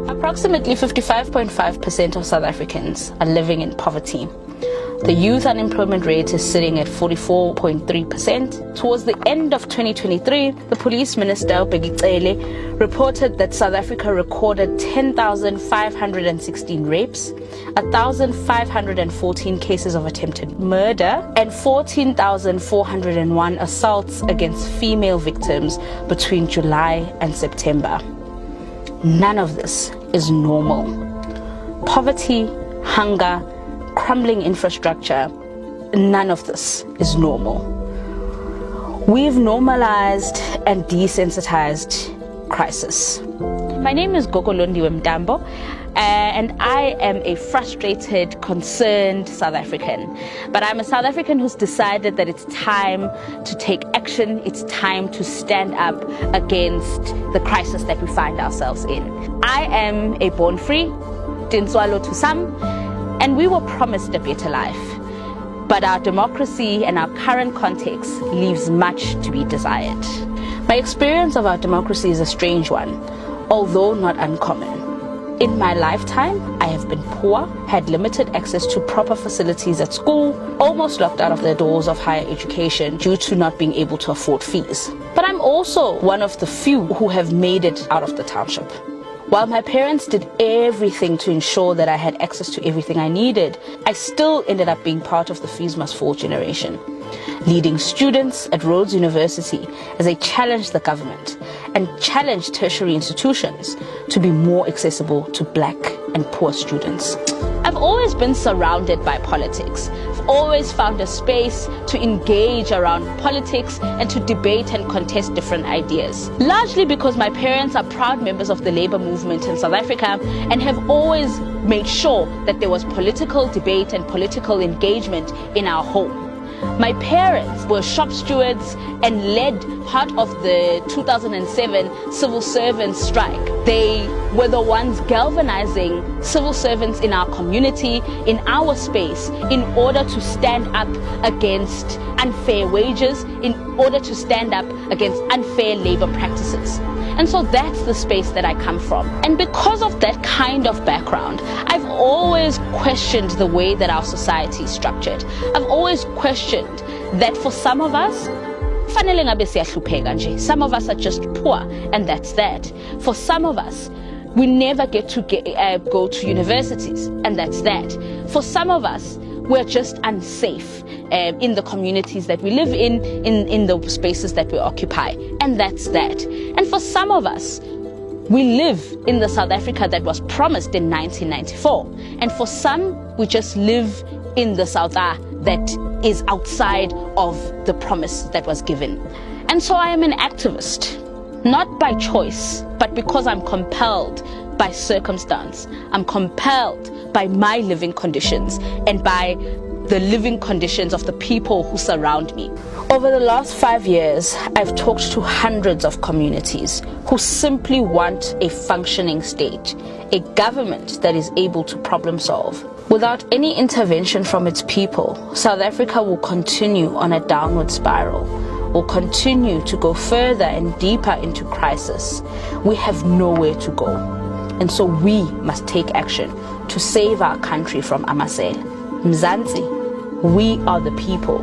Approximately 55.5% of South Africans are living in poverty. The youth unemployment rate is sitting at 44.3%. Towards the end of 2023, the police minister, Begicele, reported that South Africa recorded 10,516 rapes, 1,514 cases of attempted murder, and 14,401 assaults against female victims between July and September. None of this is normal. Poverty, hunger, crumbling infrastructure, none of this is normal. We've normalized and desensitized crisis. My name is Gogolondi Mtambo, and I am a frustrated, concerned South African. But I'm a South African who's decided that it's time to take action. It's time to stand up against the crisis that we find ourselves in. I am a born free, Tinswalo to some, and we were promised a better life. But our democracy and our current context leaves much to be desired. My experience of our democracy is a strange one, although not uncommon. In my lifetime, I have been poor, had limited access to proper facilities at school, almost locked out of the doors of higher education due to not being able to afford fees. But I'm also one of the few who have made it out of the township. While my parents did everything to ensure that I had access to everything I needed, I still ended up being part of the fees must fall generation, leading students at Rhodes University as they challenged the government and challenged tertiary institutions to be more accessible to Black and poor students. I've always been surrounded by politics. I've always found a space to engage around politics and to debate and contest different ideas. Largely because my parents are proud members of the labor movement in South Africa and have always made sure that there was political debate and political engagement in our home. My parents were shop stewards and led part of the 2007 civil servants strike. They were the ones galvanizing civil servants in our community, in our space, in order to stand up against unfair wages, in order to stand up against unfair labor practices. And so that's the space that I come from. And because of that kind of background, I've always questioned the way that our society is structured. I've always questioned that for some of us, some of us are just poor, and that's that. For some of us, we never get to go to universities, and that's that. For some of us, we're just unsafe in the communities that we live in the spaces that we occupy, and that's that. And for some of us, we live in the South Africa that was promised in 1994, and for some, we just live in the South Africa that is outside of the promise that was given. And so I am an activist, not by choice, but because I'm compelled by circumstance. I'm compelled by my living conditions and by the living conditions of the people who surround me. Over the last 5 years, I've talked to hundreds of communities who simply want a functioning state, a government that is able to problem solve. Without any intervention from its people, South Africa will continue on a downward spiral, will continue to go further and deeper into crisis. We have nowhere to go. And so we must take action to save our country from Amasela. Mzansi, we are the people.